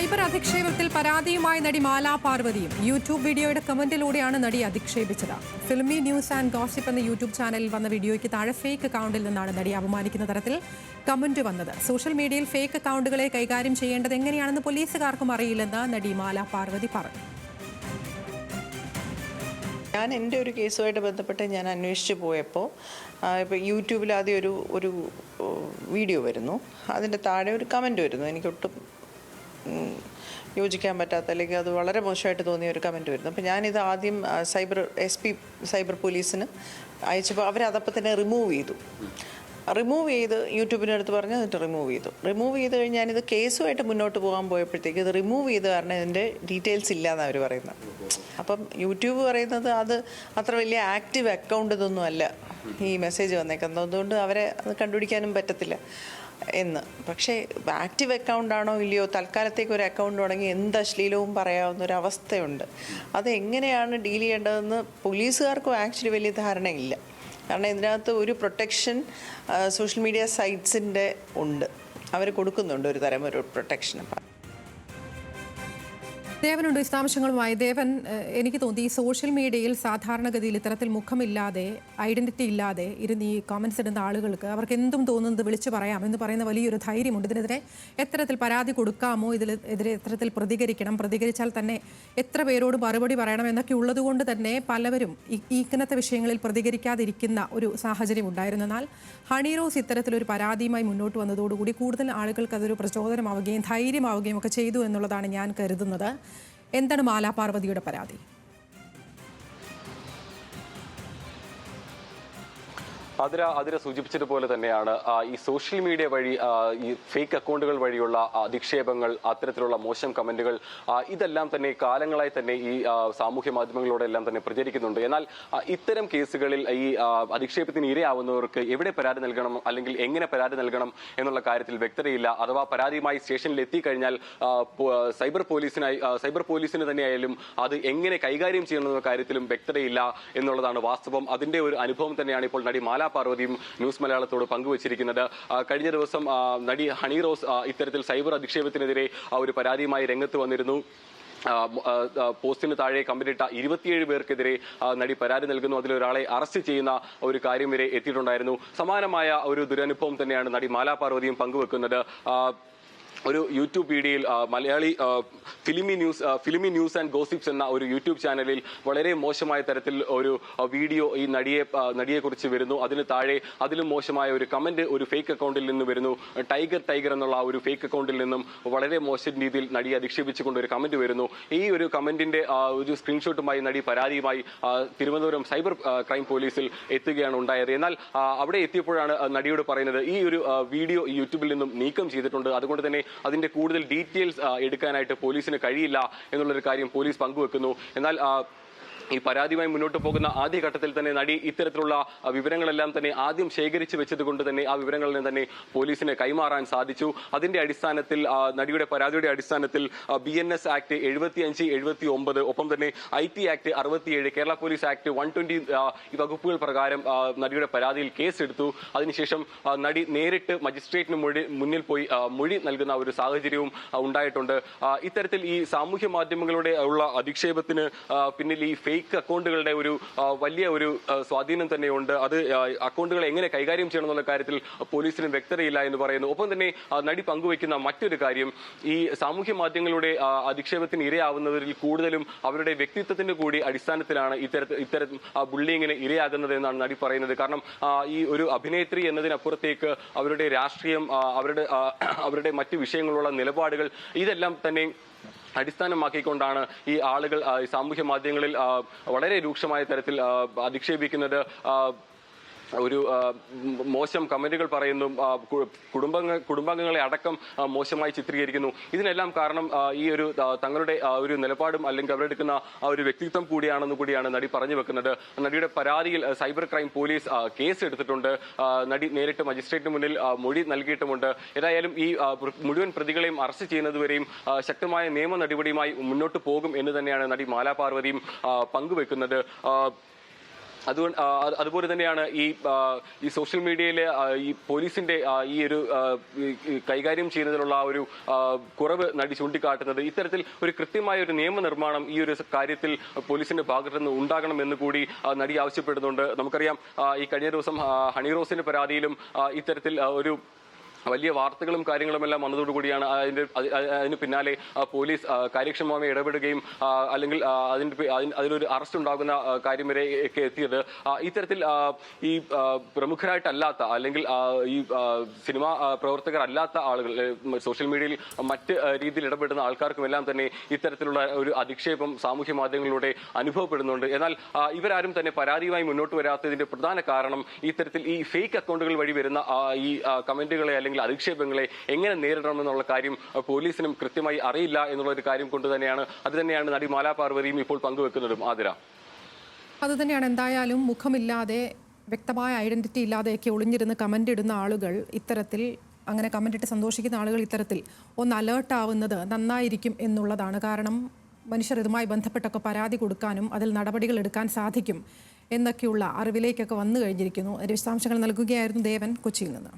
Cyber അധിക്ഷേപത്തിൽ പരാതിയുമായി നടി മാലാ പാർവതിയും യൂട്യൂബ് വീഡിയോയുടെ കമന്റിലൂടെയാണ് നടി അധിക്ഷേപിച്ചത്. ഫിലിമി ന്യൂസ് ആൻഡ് ഗോസിപ്പ് എന്ന യൂട്യൂബ് ചാനലിൽ വന്ന വീഡിയോയ്ക്ക് താഴെ ഫേക്ക് അക്കൗണ്ടിൽ നിന്നാണ് നടി അപമാനിക്കുന്ന തരത്തിൽ കമന്റ് വന്നത്. സോഷ്യൽ മീഡിയയിൽ ഫേക്ക് അക്കൗണ്ടുകളെ കൈകാര്യം ചെയ്യേണ്ടത് എങ്ങനെയാണെന്ന് പോലീസുകാർക്കും അറിയില്ലെന്ന് നടി മാലാ പാർവതി പറഞ്ഞു. ഞാൻ എൻ്റെ ഒരു കേസുമായിട്ട് ബന്ധപ്പെട്ട് ഞാൻ അന്വേഷിച്ച് പോയപ്പോൾ ഇപ്പോൾ യൂട്യൂബിൽ ആദ്യം ഒരു വീഡിയോ വരുന്നു, അതിൻ്റെ താഴെ ഒരു കമൻറ്റ് വരുന്നു. എനിക്കൊട്ടും യോജിക്കാൻ പറ്റാത്ത അല്ലെങ്കിൽ അത് വളരെ മോശമായിട്ട് തോന്നിയ ഒരു കമൻറ്റ് വരുന്നു. അപ്പോൾ ഞാനിത് ആദ്യം സൈബർ പോലീസിന് അയച്ചപ്പോൾ അവരതപ്പോൾ തന്നെ റിമൂവ് ചെയ്ത് യൂട്യൂബിനടുത്ത് പറഞ്ഞ് എന്നിട്ട് റിമൂവ് ചെയ്ത് കഴിഞ്ഞ് ഞാനിത് കേസുമായിട്ട് മുന്നോട്ട് പോകാൻ പോയപ്പോഴത്തേക്ക് ഇത് റിമൂവ് ചെയ്ത് കാരണം ഇതിൻ്റെ ഡീറ്റെയിൽസ് ഇല്ല എന്നാണ് അവർ പറയുന്നത്. അപ്പം യൂട്യൂബ് പറയുന്നത് അത് അത്ര വലിയ ആക്റ്റീവ് അക്കൗണ്ട് ഇതൊന്നും അല്ല ഈ മെസ്സേജ് വന്നേക്കുന്നത്, അതുകൊണ്ട് അവരെ അത് കണ്ടുപിടിക്കാനും പറ്റത്തില്ല എന്ന്. പക്ഷേ ആക്റ്റീവ് അക്കൗണ്ടാണോ ഇല്ലയോ, തൽക്കാലത്തേക്ക് ഒരു അക്കൗണ്ട് തുടങ്ങി എന്ത് അശ്ലീലവും പറയാവുന്നൊരവസ്ഥയുണ്ട്. അത് എങ്ങനെയാണ് ഡീൽ ചെയ്യേണ്ടതെന്ന് പോലീസുകാർക്കും ആക്ച്വലി വലിയ ധാരണയില്ല. കാരണം ഇതിനകത്ത് ഒരു പ്രൊട്ടക്ഷൻ സോഷ്യൽ മീഡിയ സൈറ്റ്സിൻ്റെ ഉണ്ട്, അവർ കൊടുക്കുന്നുണ്ട് ഒരു തരം ഒരു പ്രൊട്ടക്ഷൻ. ദേവനുണ്ട് വിശദാംശങ്ങളുമായി. ദേവൻ, എനിക്ക് തോന്നി ഈ സോഷ്യൽ മീഡിയയിൽ സാധാരണഗതിയിൽ ഇത്തരത്തിൽ മുഖമില്ലാതെ ഐഡന്റിറ്റി ഇല്ലാതെ ഇരുന്ന് ഈ കമന്റ്സ് ഇടുന്ന ആളുകൾക്ക് അവർക്ക് എന്തും തോന്നുന്നത് വിളിച്ചു പറയാം എന്ന് പറയുന്ന വലിയൊരു ധൈര്യമുണ്ട്. ഇതിനെതിരെ എത്തരത്തിൽ പരാതി കൊടുക്കാമോ, ഇതിനെതിരെ എത്തരത്തിൽ പ്രതികരിച്ചാൽ തന്നെ എത്ര പേരോട് മറുപടി പറയണം എന്നൊക്കെ ഉള്ളതുകൊണ്ട് തന്നെ പലവരും ഇങ്ങനത്തെ വിഷയങ്ങളിൽ പ്രതികരിക്കാതിരിക്കുന്ന ഒരു സാഹചര്യം ഉണ്ടായിരുന്നു. എന്നാൽ ഹണി റോസ് ഇത്തരത്തിലൊരു പരാതിയുമായി മുന്നോട്ട് വന്നതോടുകൂടി കൂടുതൽ ആളുകൾക്ക് അതൊരു പ്രചോദനമാവുകയും ധൈര്യമാവുകയും ഒക്കെ ചെയ്തു എന്നുള്ളതാണ് ഞാൻ കരുതുന്നത്. എന്താണ് മാലാ പാർവതിയുടെ പരാതി? അതിര സൂചിപ്പിച്ചതുപോലെ തന്നെയാണ് ഈ സോഷ്യൽ മീഡിയ വഴി ഈ ഫേക്ക് അക്കൗണ്ടുകൾ വഴിയുള്ള അധിക്ഷേപങ്ങൾ, അത്തരത്തിലുള്ള മോശം കമന്റുകൾ ഇതെല്ലാം തന്നെ കാലങ്ങളായി തന്നെ ഈ സാമൂഹ്യ മാധ്യമങ്ങളിലൂടെ തന്നെ പ്രചരിക്കുന്നുണ്ട്. എന്നാൽ ഇത്തരം കേസുകളിൽ ഈ അധിക്ഷേപത്തിന് ഇരയാവുന്നവർക്ക് എവിടെ പരാതി നൽകണം അല്ലെങ്കിൽ എങ്ങനെ പരാതി നൽകണം എന്നുള്ള കാര്യത്തിൽ വ്യക്തതയില്ല. അഥവാ പരാതിയുമായി സ്റ്റേഷനിൽ എത്തിക്കഴിഞ്ഞാൽ സൈബർ പോലീസിന് തന്നെയായാലും അത് എങ്ങനെ കൈകാര്യം ചെയ്യണമെന്ന കാര്യത്തിലും വ്യക്തതയില്ല എന്നുള്ളതാണ് വാസ്തവം. അതിന്റെ ഒരു അനുഭവം തന്നെയാണ് ഇപ്പോൾ നടി മാലാ പാർവതിയും ന്യൂസ് മലയാളത്തോട് പങ്കുവച്ചിരിക്കുന്നത്. കഴിഞ്ഞ ദിവസം നടി ഹണി റോസ് ഇത്തരത്തിൽ സൈബർ അധിക്ഷേപത്തിനെതിരെ ഒരു പരാതിയുമായി രംഗത്ത് വന്നിരുന്നു. പോസ്റ്റിന് താഴെ കമന്റിട്ട 27 പേർക്കെതിരെ നടി പരാതി നൽകുന്നു. അതിലൊരാളെ അറസ്റ്റ് ചെയ്യുന്ന ഒരു കാര്യം വരെ എത്തിയിട്ടുണ്ടായിരുന്നു. സമാനമായ ഒരു ദുരനുഭവം തന്നെയാണ് നടി മാലാ പാർവതിയും പങ്കുവെക്കുന്നത്. ഒരു യൂട്യൂബ് വീഡിയോയിൽ Malayali filmi news and gossips എന്ന ഒരു യൂട്യൂബ് ചാനലിൽ വളരെ മോശമായ തരത്തിൽ ഒരു വീഡിയോ ഈ നടിയെ കുറിച്ച് വരുന്നു. അതിന് താഴെ അതിലും മോശമായ ഒരു കമന്റ് ഒരു ഫേക്ക് അക്കൗണ്ടിൽ നിന്ന് വരുന്നു. ടൈഗർ എന്നുള്ള ഒരു ഫേക്ക് അക്കൗണ്ടിൽ നിന്നും വളരെ മോശം രീതിയിൽ നടിയെ അധിക്ഷേപിച്ചുകൊണ്ട് ഒരു കമന്റ് വരുന്നു. ഈ ഒരു കമന്റിന്റെ ഒരു സ്ക്രീൻഷോട്ടുമായി നടി പരാതിയുമായി തിരുവനന്തപുരം സൈബർ ക്രൈം പോലീസിൽ എത്തുകയാണ് ഉണ്ടായത്. എന്നാൽ അവിടെ എത്തിയപ്പോഴാണ് നടിയോട് പറയുന്നത് ഈ ഒരു വീഡിയോ യൂട്യൂബിൽ നിന്നും നീക്കം ചെയ്തിട്ടുണ്ട്, അതുകൊണ്ട് തന്നെ അതിന്റെ കൂടുതൽ ഡീറ്റെയിൽസ് എടുക്കാനായിട്ട് പോലീസിന് കഴിയില്ല എന്നുള്ളൊരു കാര്യം പോലീസ് പങ്കുവെക്കുന്നു. എന്നാൽ ഈ പരാതിയുമായി മുന്നോട്ട് പോകുന്ന ആദ്യഘട്ടത്തിൽ തന്നെ നടി ഇത്തരത്തിലുള്ള വിവരങ്ങളെല്ലാം തന്നെ ആദ്യം ശേഖരിച്ചു വെച്ചത് കൊണ്ട് തന്നെ ആ വിവരങ്ങളിൽ തന്നെ പോലീസിന് കൈമാറാൻ സാധിച്ചു. അതിന്റെ അടിസ്ഥാനത്തിൽ നടിയുടെ പരാതിയുടെ അടിസ്ഥാനത്തിൽ BNS ആക്ട് 75, 79 ഒപ്പം തന്നെ IT act 67, Kerala police act 120 ഈ വകുപ്പുകൾ പ്രകാരം നടിയുടെ പരാതിയിൽ കേസെടുത്തു. അതിനുശേഷം നടി നേരിട്ട് മജിസ്ട്രേറ്റിന് മുന്നിൽ പോയി മൊഴി നൽകുന്ന ഒരു സാഹചര്യവും ഉണ്ടായിട്ടുണ്ട്. ഇത്തരത്തിൽ ഈ സാമൂഹ്യ മാധ്യമങ്ങളുടെ ഉള്ള അധിക്ഷേപത്തിന് പിന്നിൽ ഈ ഫേക്ക് അക്കൗണ്ടുകളുടെ ഒരു വലിയ ഒരു സ്വാധീനം തന്നെയുണ്ട്. അത് അക്കൗണ്ടുകൾ എങ്ങനെ കൈകാര്യം ചെയ്യണം എന്നുള്ള കാര്യത്തിൽ പോലീസിന് വ്യക്തതയില്ല എന്ന് പറയുന്നു. ഒപ്പം തന്നെ നടി പങ്കുവയ്ക്കുന്ന മറ്റൊരു കാര്യം, ഈ സാമൂഹ്യ മാധ്യമങ്ങളുടെ അധിക്ഷേപത്തിന് ഇരയാവുന്നവരിൽ കൂടുതലും അവരുടെ വ്യക്തിത്വത്തിന്റെ കൂടി അടിസ്ഥാനത്തിലാണ് ഇത്തരം ബുള്ളിങ്ങിന് ഇരയാകുന്നത് എന്നാണ് നടി പറയുന്നത്. കാരണം ഈ ഒരു അഭിനേത്രി എന്നതിനപ്പുറത്തേക്ക് അവരുടെ രാഷ്ട്രീയം, അവരുടെ മറ്റു വിഷയങ്ങളുള്ള നിലപാടുകൾ ഇതെല്ലാം തന്നെ അടിസ്ഥാനമാക്കിക്കൊണ്ടാണ് ഈ ആളുകൾ സാമൂഹ്യ മാധ്യമങ്ങളിൽ വളരെ രൂക്ഷമായ തരത്തിൽ അധിക്ഷേപിക്കുന്നത്. ഒരു മോശം കമന്റുകൾ പറയുന്നു, കുടുംബാംഗങ്ങളെ അടക്കം മോശമായി ചിത്രീകരിക്കുന്നു. ഇതിനെല്ലാം കാരണം ഈ ഒരു തങ്ങളുടെ ഒരു നിലപാടും അല്ലെങ്കിൽ അവരെടുക്കുന്ന ഒരു വ്യക്തിത്വം കൂടിയാണ് നടി പറഞ്ഞു വെക്കുന്നത്. നടിയുടെ പരാതിയിൽ സൈബർ ക്രൈം പോലീസ് കേസ് എടുത്തിട്ടുണ്ട്. നടി നേരിട്ട് മജിസ്ട്രേറ്റിന് മുന്നിൽ മൊഴി നൽകിയിട്ടുമുണ്ട്. ഏതായാലും ഈ മുഴുവൻ പ്രതികളെയും അറസ്റ്റ് ചെയ്യുന്നതുവരെയും ശക്തമായ നിയമ നടപടിയുമായി മുന്നോട്ട് പോകും എന്ന് തന്നെയാണ് നടി മാലാ പാർവതിയും പങ്കുവെക്കുന്നത്. അതുപോലെ തന്നെയാണ് ഈ സോഷ്യൽ മീഡിയയിലെ ഈ പോലീസിന്റെ ഈ ഒരു കൈകാര്യം ചെയ്യുന്നതിനുള്ള ഒരു കുറവ് നടി ചൂണ്ടിക്കാട്ടുന്നത് ഇത്തരത്തിൽ ഒരു കൃത്യമായ ഒരു നിയമനിർമ്മാണം ഈ ഒരു കാര്യത്തിൽ പോലീസിന്റെ ഭാഗത്തു നിന്ന് ഉണ്ടാകണമെന്ന് കൂടി നടി ആവശ്യപ്പെടുന്നുണ്ട്. നമുക്കറിയാം ഈ കഴിഞ്ഞ ദിവസം ഹണിറോസിന്റെ പരാതിയിലും ഇത്തരത്തിൽ ഒരു വലിയ വാർത്തകളും കാര്യങ്ങളുമെല്ലാം വന്നതോടുകൂടിയാണ് അതിന് പിന്നാലെ പോലീസ് കാര്യക്ഷമമായി ഇടപെടുകയും അല്ലെങ്കിൽ അതിലൊരു അറസ്റ്റ് ഉണ്ടാകുന്ന കാര്യം വരെ ഒക്കെ എത്തിയത്. ഇത്തരത്തിൽ ഈ പ്രമുഖരായിട്ടല്ലാത്ത അല്ലെങ്കിൽ ഈ സിനിമാ പ്രവർത്തകരല്ലാത്ത ആളുകൾ സോഷ്യൽ മീഡിയയിൽ മറ്റ് രീതിയിൽ ഇടപെടുന്ന ആൾക്കാർക്കുമെല്ലാം തന്നെ ഇത്തരത്തിലുള്ള ഒരു അധിക്ഷേപം സാമൂഹ്യ മാധ്യമങ്ങളിലൂടെ അനുഭവപ്പെടുന്നുണ്ട്. എന്നാൽ ഇവരാരും തന്നെ പരാതിയുമായി മുന്നോട്ട് വരാത്തതിന്റെ പ്രധാന കാരണം ഇത്തരത്തിൽ ഈ ഫേക്ക് അക്കൗണ്ടുകൾ വഴി വരുന്ന ഈ കമന്റുകളെ അല്ലെങ്കിൽ അധിക്ഷേപങ്ങളെ എങ്ങനെ നേരിടണമെന്നുള്ള കാര്യം പോലീസിനും കൃത്യമായി അറിയില്ല എന്നുള്ള ഒരു കാര്യം കൊണ്ട് തന്നെയാണ് നടി മാലാ പാർവതിയും ഇപ്പോൾ പങ്കുവെക്കുന്നതും. ആതിര, അത് തന്നെയാണ്. എന്തായാലും മുഖമില്ലാതെ വ്യക്തമായ ഐഡന്റിറ്റി ഇല്ലാതെയൊക്കെ ഒളിഞ്ഞിരുന്ന് കമന്റ് ഇടുന്ന ആളുകൾ ഇത്തരത്തിൽ അങ്ങനെ കമന്റ് ഇട്ട് സന്തോഷിക്കുന്ന ആളുകൾ ഇത്തരത്തിൽ ഒന്ന് അലേർട്ട് ആവുന്നത് നന്നായിരിക്കും എന്നുള്ളതാണ്. കാരണം മനുഷ്യർ ഇതുമായി ബന്ധപ്പെട്ടൊക്കെ പരാതി കൊടുക്കാനും അതിൽ നടപടികൾ എടുക്കാൻ സാധിക്കും എന്നൊക്കെയുള്ള അറിവിലേക്കൊക്കെ വന്നു കഴിഞ്ഞിരിക്കുന്നു. വിശദാംശങ്ങൾ നൽകുകയായിരുന്നു ദേവൻ കൊച്ചിയിൽ നിന്ന്.